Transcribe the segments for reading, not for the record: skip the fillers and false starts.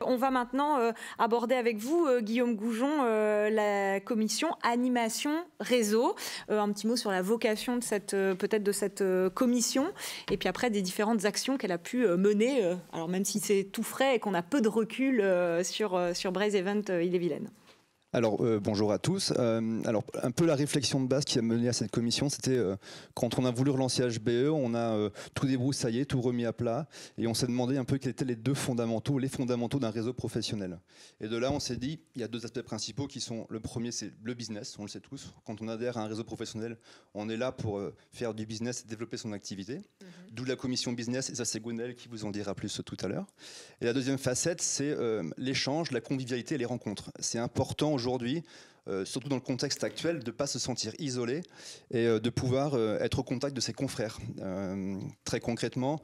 On va maintenant aborder avec vous, Guillaume Goujon, la commission animation réseau. Un petit mot sur la vocation de peut-être de cette commission, et puis après des différentes actions qu'elle a pu mener, alors même si c'est tout frais et qu'on a peu de recul sur Braze Event Ille-et-Vilaine. Alors, bonjour à tous. Alors, un peu la réflexion de base qui a mené à cette commission, c'était quand on a voulu relancer HBE, on a tout débroussaillé, tout remis à plat, et on s'est demandé un peu quels étaient les fondamentaux d'un réseau professionnel. Et de là, on s'est dit, il y a deux aspects principaux qui sont, le premier, c'est le business, on le sait tous. Quand on adhère à un réseau professionnel, on est là pour faire du business et développer son activité. D'où la commission business, et ça c'est Gwenaëlle qui vous en dira plus tout à l'heure. Et la deuxième facette, c'est l'échange, la convivialité et les rencontres. C'est important aujourd'hui, surtout dans le contexte actuel, de ne pas se sentir isolé et de pouvoir être au contact de ses confrères. Très concrètement,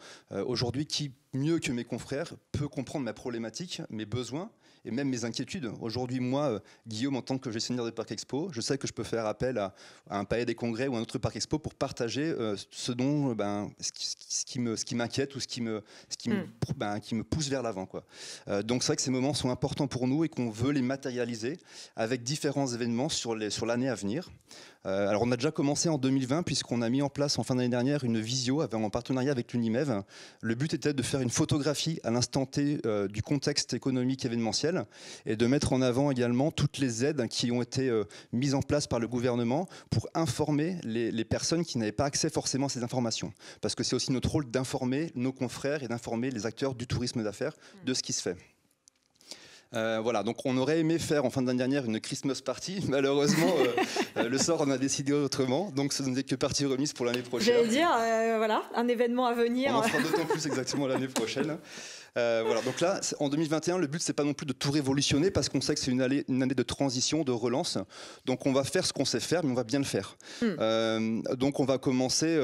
aujourd'hui, qui mieux que mes confrères peut comprendre ma problématique, mes besoins et même mes inquiétudes. Aujourd'hui, moi, Guillaume, en tant que gestionnaire de Parc Expo, je sais que je peux faire appel à un Palais des Congrès ou un autre Parc Expo pour partager ce qui m'inquiète ou ce qui me pousse vers l'avant, quoi. Donc c'est vrai que ces moments sont importants pour nous et qu'on veut les matérialiser avec différents événements sur l'année à venir. Alors on a déjà commencé en 2020 puisqu'on a mis en place en fin d'année dernière une visio en partenariat avec l'Unimev. Le but était de faire une photographie à l'instant T du contexte économique événementiel et de mettre en avant également toutes les aides qui ont été mises en place par le gouvernement pour informer les personnes qui n'avaient pas accès forcément à ces informations. Parce que c'est aussi notre rôle d'informer nos confrères et d'informer les acteurs du tourisme d'affaires de ce qui se fait. Voilà, donc on aurait aimé faire en fin d'année dernière une Christmas party. Malheureusement, le sort en a décidé autrement. Donc ce n'est que partie remise pour l'année prochaine. J'allais dire, voilà, un événement à venir. On en fera d'autant plus exactement l'année prochaine. Voilà, donc là, en 2021, le but, c'est pas non plus de tout révolutionner parce qu'on sait que c'est une année de transition, de relance. Donc on va faire ce qu'on sait faire, mais on va bien le faire. Donc on va commencer,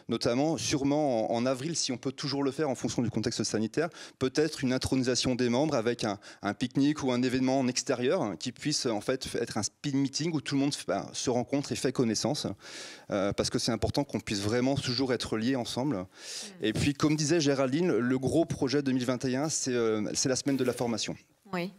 notamment, sûrement en avril, si on peut toujours le faire en fonction du contexte sanitaire, peut-être une intronisation des membres avec un pique-nique ou un événement en extérieur qui puisse en fait être un speed meeting où tout le monde se rencontre et fait connaissance. Parce que c'est important qu'on puisse vraiment toujours être liés ensemble. Et puis, comme disait Géraldine, le gros projet 2021, c'est la semaine de la formation. Oui.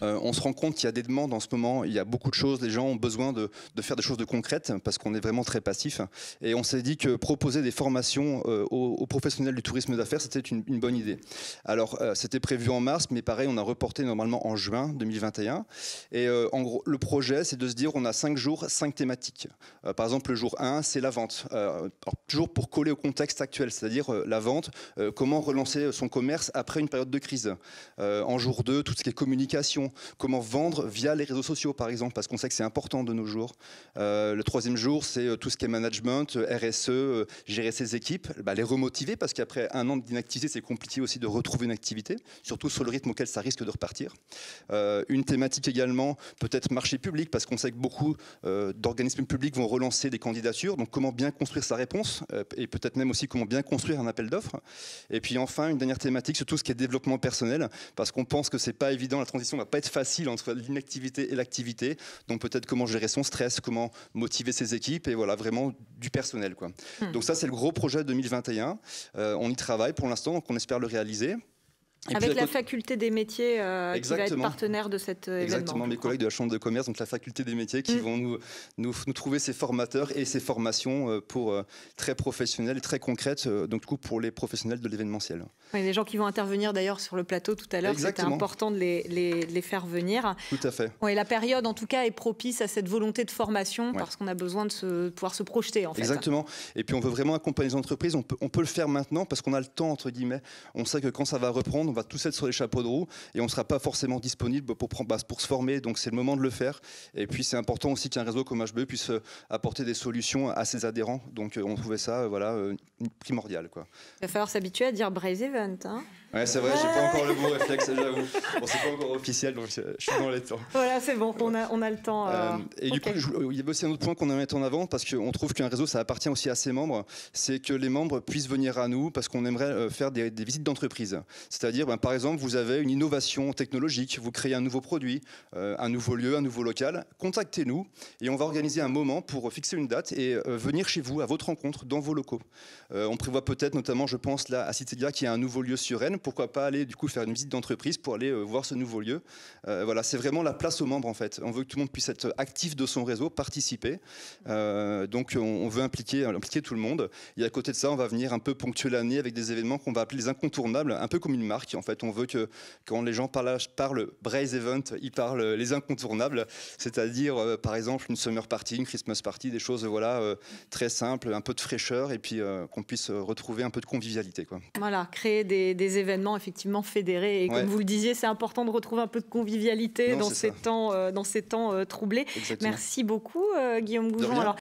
On se rend compte qu'il y a des demandes en ce moment, il y a beaucoup de choses, les gens ont besoin de faire des choses de concrètes parce qu'on est vraiment très passif. Et on s'est dit que proposer des formations aux professionnels du tourisme d'affaires, c'était une bonne idée. Alors, c'était prévu en mars, mais pareil, on a reporté normalement en juin 2021. Et en gros, le projet, c'est de se dire, on a 5 jours, 5 thématiques. Par exemple, le jour 1, c'est la vente. Alors, toujours pour coller au contexte actuel, c'est-à-dire la vente, comment relancer son commerce après une période de crise. En jour 2, tout ce qui est communication, comment vendre via les réseaux sociaux par exemple, parce qu'on sait que c'est important de nos jours. Le troisième jour, c'est tout ce qui est management, RSE, gérer ses équipes, les remotiver parce qu'après un an d'inactivité, c'est compliqué aussi de retrouver une activité, surtout sur le rythme auquel ça risque de repartir. Une thématique également, peut-être marché public, parce qu'on sait que beaucoup d'organismes publics vont relancer des candidatures, donc comment bien construire sa réponse, et peut-être même aussi comment bien construire un appel d'offres. Et puis enfin, une dernière thématique sur tout ce qui est développement personnel, parce qu'on pense que c'est pas évident, la transition va pas être facile entre l'inactivité et l'activité, donc peut-être comment gérer son stress, comment motiver ses équipes, et voilà, vraiment du personnel, quoi. Donc ça, c'est le gros projet 2021. On y travaille pour l'instant, donc on espère le réaliser. Et avec la faculté des métiers qui va être partenaire de cet événement. Exactement, mes collègues de la Chambre de commerce, donc la faculté des métiers qui vont nous trouver ces formateurs et ces formations pour très professionnelles et très concrètes, donc du coup pour les professionnels de l'événementiel. Oui, les gens qui vont intervenir d'ailleurs sur le plateau tout à l'heure, c'était important de les faire venir. Tout à fait. Oui, la période en tout cas est propice à cette volonté de formation parce qu'on a besoin de pouvoir se projeter en fait. Exactement, et puis on veut vraiment accompagner les entreprises, on peut le faire maintenant parce qu'on a le temps entre guillemets, on sait que quand ça va reprendre, on va tous être sur les chapeaux de roue et on ne sera pas forcément disponible pour se former, donc c'est le moment de le faire. Et puis c'est important aussi qu'un réseau comme HBE puisse apporter des solutions à ses adhérents, donc on trouvait ça primordial, quoi. Il va falloir s'habituer à dire Braze Event, hein. Ouais, c'est vrai, j'ai pas encore le bon réflexe, j'avoue. Bon, c'est pas encore officiel, donc je suis dans les temps. Voilà, c'est bon, on a le temps. Et du coup, il y avait aussi un autre point qu'on aimerait mettre en avant, parce qu'on trouve qu'un réseau, ça appartient aussi à ses membres, c'est que les membres puissent venir à nous, parce qu'on aimerait faire des visites d'entreprise. C'est-à-dire, par exemple, vous avez une innovation technologique, vous créez un nouveau produit, un nouveau lieu, un nouveau local, contactez-nous, et on va organiser un moment pour fixer une date et venir chez vous, à votre rencontre, dans vos locaux. On prévoit peut-être, notamment, je pense, là, à Citelia, qui a un nouveau lieu sur Rennes, pourquoi pas aller du coup faire une visite d'entreprise pour aller voir ce nouveau lieu. Voilà, c'est vraiment la place aux membres en fait. On veut que tout le monde puisse être actif de son réseau, participer. Donc on veut impliquer tout le monde. Et à côté de ça, on va venir un peu ponctuer l'année avec des événements qu'on va appeler les incontournables, un peu comme une marque. En fait, on veut que quand les gens parlent Braze Event, ils parlent les incontournables, c'est-à-dire par exemple une summer party, une Christmas party, des choses très simples, un peu de fraîcheur et puis qu'on puisse retrouver un peu de convivialité, quoi. Voilà, créer des événements effectivement fédérés. Et comme vous le disiez, c'est important de retrouver un peu de convivialité dans ces temps troublés. Exactement. Merci beaucoup, Guillaume Goujon.